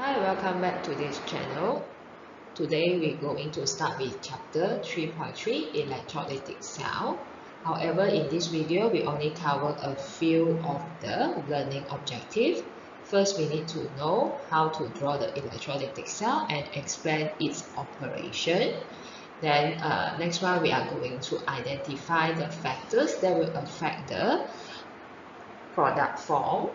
Hi, welcome back to this channel. Today we're going to start with chapter 3.3 Electrolytic Cell. However, in this video, we only cover a few of the learning objectives. First, we need to know how to draw the electrolytic cell and explain its operation. Then, next one, we are going to identify the factors that will affect the product form.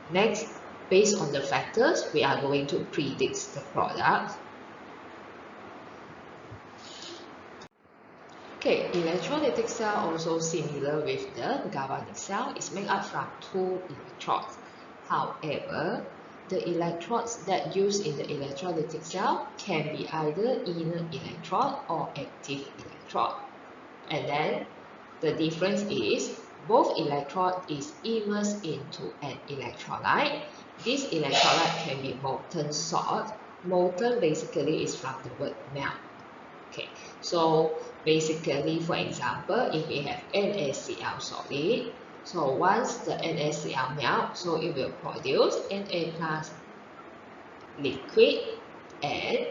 Next, based on the factors, we are going to predict the product. Okay, electrolytic cell also similar with the galvanic cell is made up from two electrodes. However, the electrodes that used in the electrolytic cell can be either inert electrode or active electrode. And then the difference is both electrode is immersed into an electrolyte. This electrolyte can be molten salt. Molten basically is from the word melt. Okay, so basically, for example, if we have NaCl solid, so once the NaCl melts, so it will produce Na plus liquid and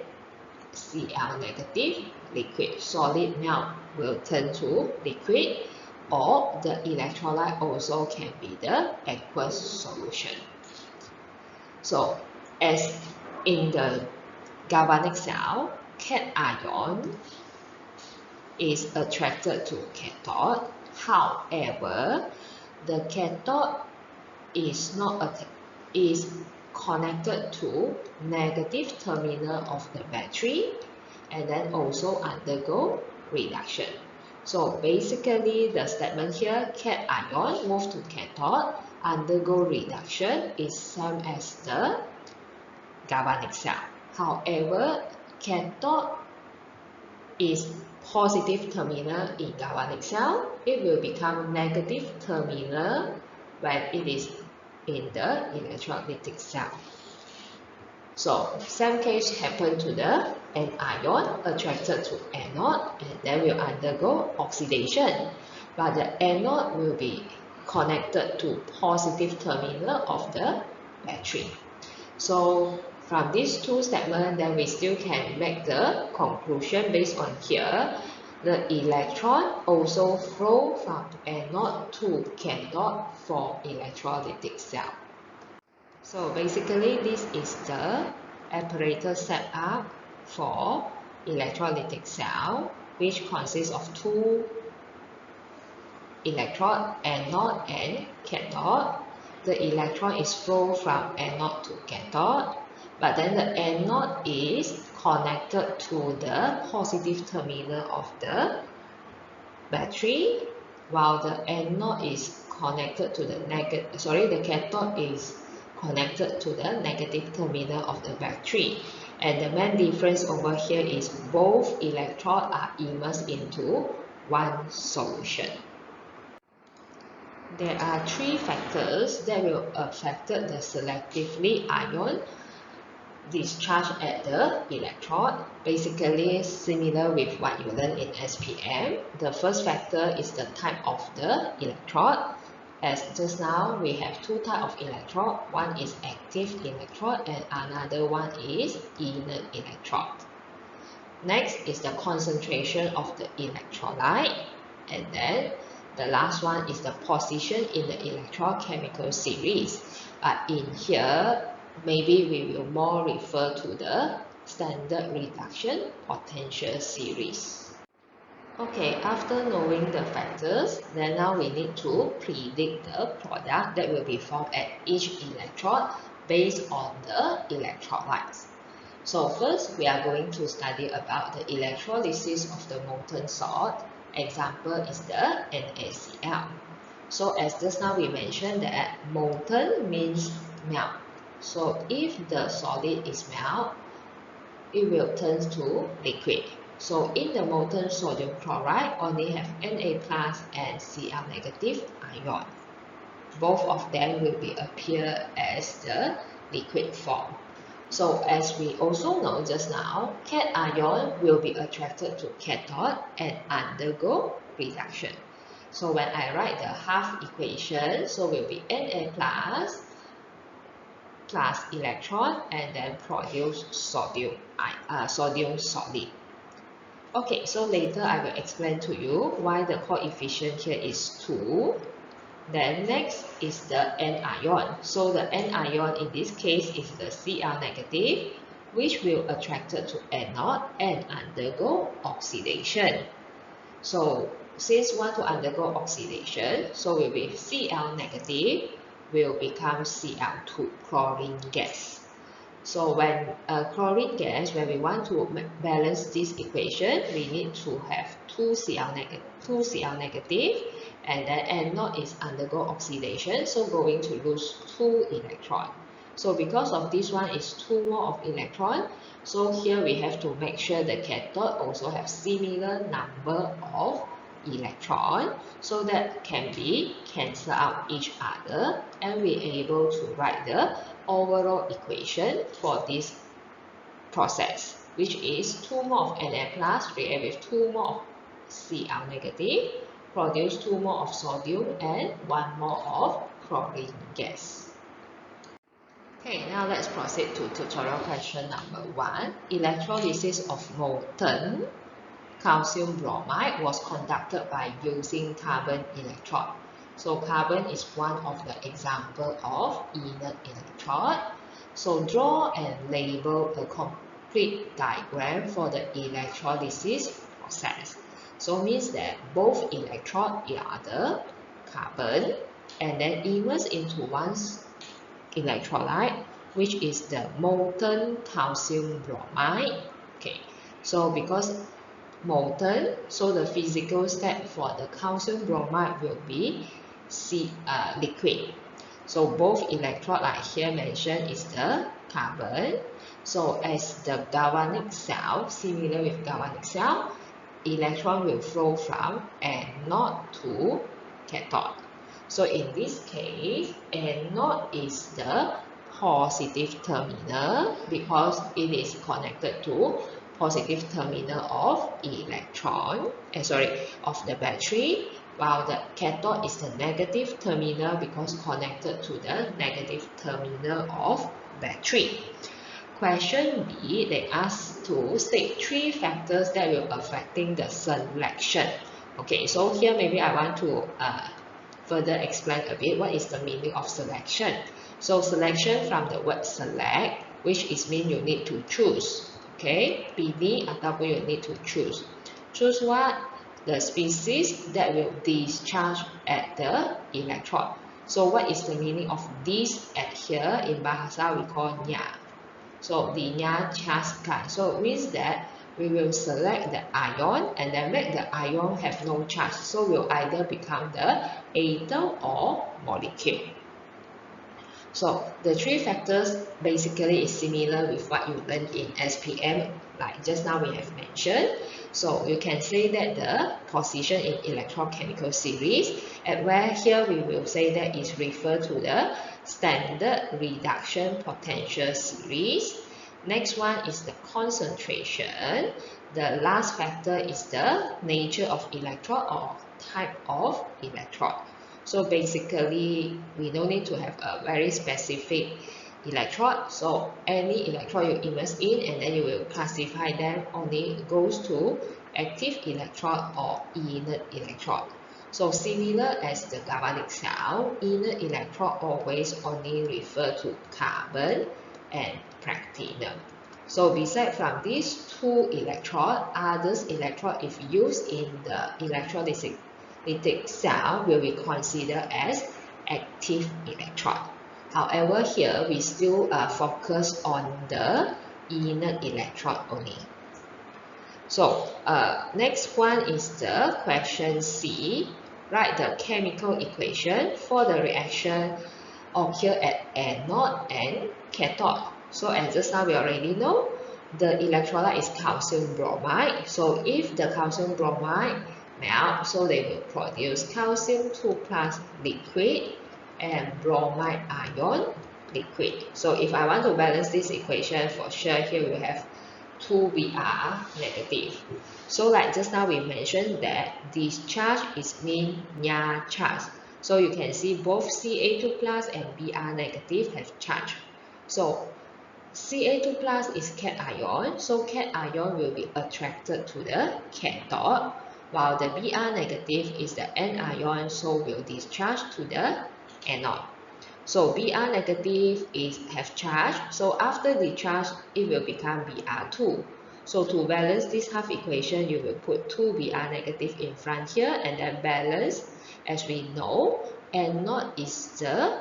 Cl negative liquid. Solid melt will turn to liquid, or the electrolyte also can be the aqueous solution. So, as in the galvanic cell, cation is attracted to cathode. However, the cathode is connected to negative terminal of the battery and then also undergo reduction. So basically the statement here, cation move to cathode, undergo reduction is same as the galvanic cell. However, cathode is positive terminal in galvanic cell, it will become negative terminal when it is in the electrolytic cell. So, same case happen to the anion attracted to anode and then will undergo oxidation. But the anode will be connected to positive terminal of the battery. So, from these two statements, then we still can make the conclusion based on here. The electron also flow from anode to cathode for electrolytic cell. So basically, this is the apparatus setup for electrolytic cell, which consists of two electrode, anode and cathode. The electron is flow from anode to cathode, but then the anode is connected to the positive terminal of the battery, while the anode is connected to the the cathode is connected to the negative terminal of the battery. And the main difference over here is both electrodes are immersed into one solution. There are three factors that will affect the selectively ion discharge at the electrode. Basically similar with what you learned in SPM. The first factor is the type of the electrode. As just now, we have two types of electrode. One is active electrode and another one is inert electrode. Next is the concentration of the electrolyte. And then the last one is the position in the electrochemical series. But in here, maybe we will more refer to the standard reduction potential series. Okay, after knowing the factors, then now we need to predict the product that will be formed at each electrode based on the electrolytes. So first, we are going to study about the electrolysis of the molten salt. Example is the NaCl. So as just now we mentioned that molten means melt. So if the solid is melt, it will turn to liquid. So in the molten sodium chloride only have Na plus and Cl negative ion. Both of them will be appear as the liquid form. So as we also know just now, cation will be attracted to cathode and undergo reduction. So when I write the half equation, so will be Na plus plus electron and then produce sodium solid. Okay, so later I will explain to you why the coefficient here is 2. Then next is the N ion. So the N ion in this case is the Cl negative, which will attracted to anode and undergo oxidation. So since want to undergo oxidation, so will be Cl negative will become Cl2, chlorine gas. So when chlorine gas, when we want to balance this equation, we need to have 2Cl negative, and then anode is undergo oxidation, so going to lose 2 electron. So because of this one is 2 more of electron, so here we have to make sure the cathode also have similar number of electron, so that can be cancel out each other, and we able to write the overall equation for this process, which is 2 more of Na plus react with 2 more of Cl negative, produce 2 more of sodium and 1 more of chlorine gas. Okay, now let's proceed to tutorial question number 1. Electrolysis of molten calcium bromide was conducted by using carbon electrode. So carbon is one of the example of inert electrode. So draw and label a complete diagram for the electrolysis process. So means that both electrode are the carbon and then immersed into one electrolyte, which is the molten calcium bromide. Okay, so because molten, so the physical step for the calcium bromide will be liquid. So both electrode, like here mentioned, is the carbon. So as the galvanic cell, similar with galvanic cell, electron will flow from anode to cathode. So in this case, anode is the positive terminal because it is connected to positive terminal of of the battery, while the cathode is the negative terminal because connected to the negative terminal of battery. Question B, they ask to state 3 factors that will affecting the selection. Okay, so here maybe I want to further explain a bit what is the meaning of selection. So selection from the word select, which is mean you need to choose. Okay, pilih ataupun you need to choose. Choose what? The species that will discharge at the electrode. So what is the meaning of this at here? In bahasa we call nya. So dinyachaskan. So it means that we will select the ion and then make the ion have no charge. So will either become the atom or molecule. So the 3 factors basically is similar with what you learned in SPM, like just now we have mentioned. So you can say that the position in electrochemical series, and where here we will say that is referred to the standard reduction potential series. Next one is the concentration. The last factor is the nature of electrode or type of electrode. So basically, we don't need to have a very specific electrode. So any electrode you immerse in, and then you will classify them only goes to active electrode or inert electrode. So similar as the galvanic cell, inert electrode always only refer to carbon and platinum. So beside from these 2 electrodes, others electrode if used in the electrolytic cell will be considered as active electrode. However, here we still focus on the inert electrode only. So next one is the question C. Write the chemical equation for the reaction occur at anode and cathode. So as just now we already know, the electrolyte is calcium bromide. So if the calcium bromide melt, so they will produce calcium 2 plus liquid and bromide ion liquid. So if I want to balance this equation, for sure here we have 2Br negative. So like just now we mentioned that discharge is mean nya charge. So you can see both Ca2 plus and Br negative have charge. So Ca2 plus is cation, so cation will be attracted to the cathode, while the Br negative is the anion, so will discharge to the anode. So Br negative have charge, so after discharge it will become Br2. So to balance this half equation, you will put 2 Br negative in front here and then balance. As we know, anode is the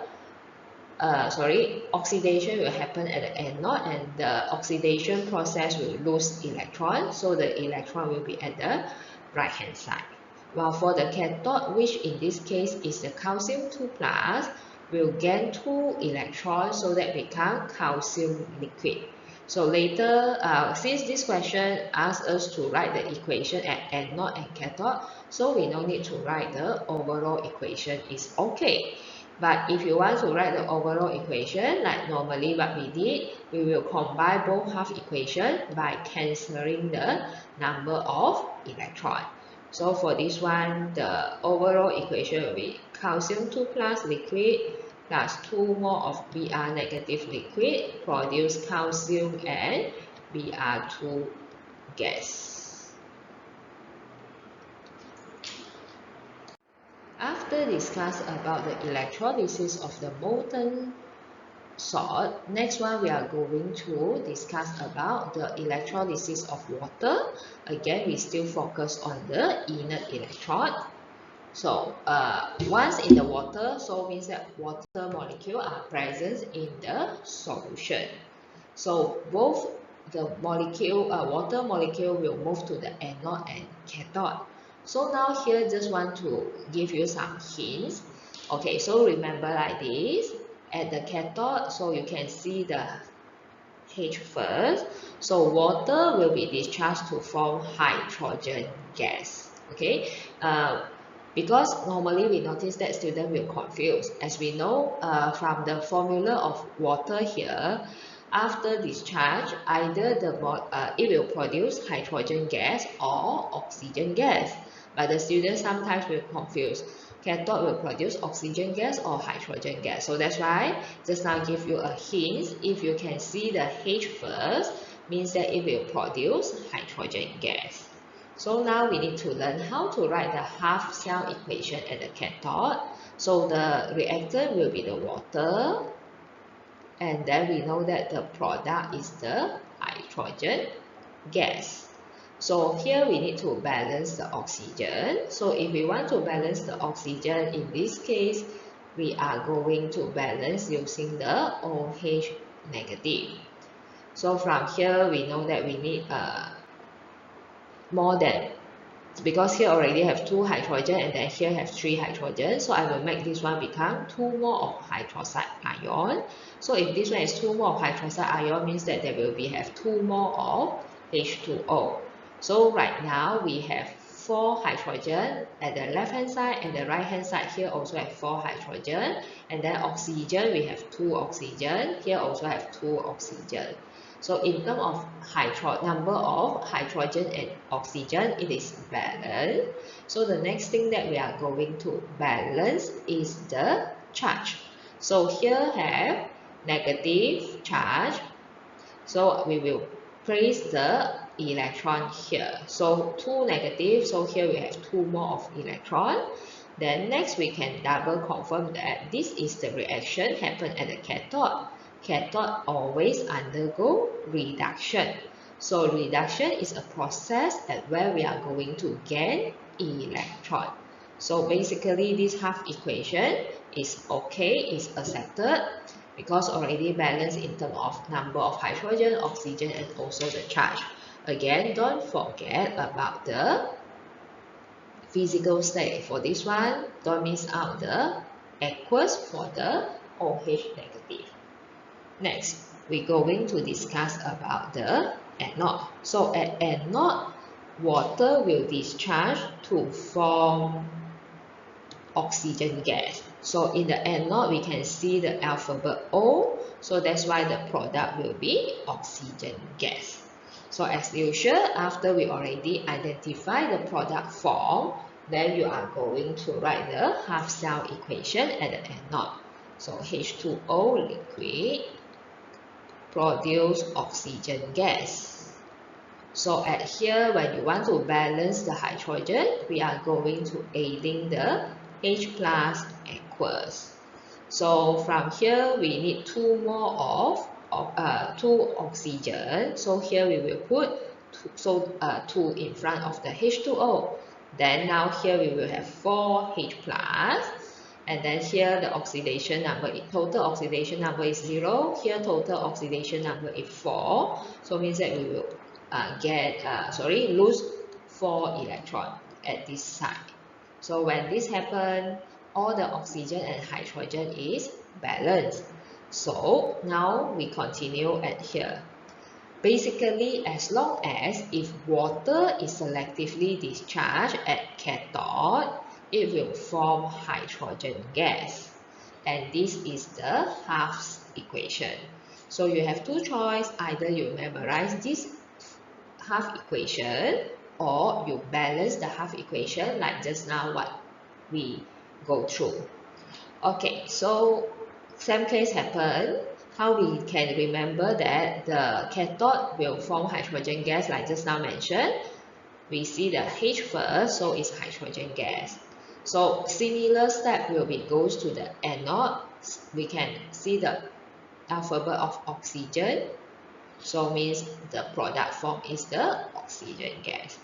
oxidation will happen at the anode, and the oxidation process will lose electron, so the electron will be at the right hand side. While for the cathode, which in this case is the calcium 2 plus, will gain 2 electrons, so that become calcium liquid. So later, since this question asks us to write the equation at anode and cathode, so we no need to write the overall equation, is okay. But if you want to write the overall equation, like normally what we did, we will combine both half equation by cancelling the number of electrons. So for this one, the overall equation will be calcium 2 plus liquid plus 2 more of Br negative liquid produce calcium and Br2 gas. After discuss about the electrolysis of the molten salt, next one we are going to discuss about the electrolysis of water. Again, we still focus on the inert electrode. So once in the water, so means that water molecule are present in the solution. So both the molecule, water molecule will move to the anode and cathode. So now here just want to give you some hints. Okay, so remember like this, at the cathode, so you can see the H first. So water will be discharged to form hydrogen gas. Okay, because normally we notice that students will confuse. As we know from the formula of water here, after discharge, either it will produce hydrogen gas or oxygen gas. But the students sometimes will confuse. Cathode will produce oxygen gas or hydrogen gas. So that's why just now give you a hint. If you can see the H first, means that it will produce hydrogen gas. So now we need to learn how to write the half cell equation at the cathode. So the reactant will be the water, and then we know that the product is the hydrogen gas. So here we need to balance the oxygen. So if we want to balance the oxygen, in this case, we are going to balance using the OH negative. So from here, we know that we need more than, because here already have 2 hydrogen and then here have 3 hydrogen, so I will make this one become 2 more of hydroxide ion. So if this one is 2 more of hydroxide ion, means that there will be have 2 more of H2O. So right now we have 4 hydrogen at the left hand side, and the right hand side here also have 4 hydrogen, and then oxygen we have 2 oxygen, here also have 2 oxygen. So in terms of number of hydrogen and oxygen, it is balanced. So the next thing that we are going to balance is the charge. So here have negative charge. So we will place the electron here. So 2 negative, so here we have 2 more of electron. Then next we can double confirm that this is the reaction happen at the cathode. Cathode always undergo reduction. So reduction is a process at where we are going to gain electron. So basically this half equation is okay, is accepted, because already balanced in terms of number of hydrogen, oxygen, and also the charge. Again, don't forget about the physical state. For this one, don't miss out the aqueous for the OH negative. Next, we're going to discuss about the anode. So at anode, water will discharge to form oxygen gas. So in the anode, we can see the alphabet O. So that's why the product will be oxygen gas. So as usual, after we already identify the product form, then you are going to write the half cell equation at the anode. So H2O liquid produce oxygen gas. So at here, when you want to balance the hydrogen, we are going to adding the H plus aqueous. So from here, we need two more two oxygen. So here we will put two in front of the H2O. Then now here we will have 4 H plus. And then here the oxidation number, total oxidation number is 0. Here total oxidation number is 4. So means that we will lose 4 electrons at this side. So when this happens, all the oxygen and hydrogen is balanced. So now we continue at here. Basically, as long as if water is selectively discharged at cathode, it will form hydrogen gas. And this is the half equation. So you have two choices, either you memorize this half equation or you balance the half equation like just now what we go through. Okay, so same case happen. How we can remember that the cathode will form hydrogen gas like just now mentioned. We see the H first, so it's hydrogen gas. So similar step will be goes to the anode. We can see the alphabet of oxygen. So means the product form is the oxygen gas.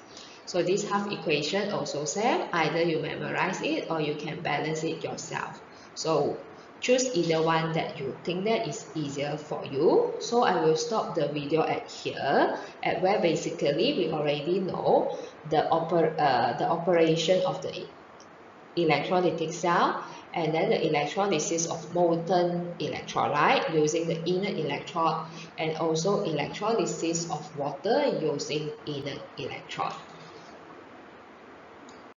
So this half equation also same. Either you memorize it or you can balance it yourself. So choose either one that you think that is easier for you. So I will stop the video at here, at where basically we already know the operation of the electrolytic cell, and then the electrolysis of molten electrolyte using the inert electrode, and also electrolysis of water using inert electrode.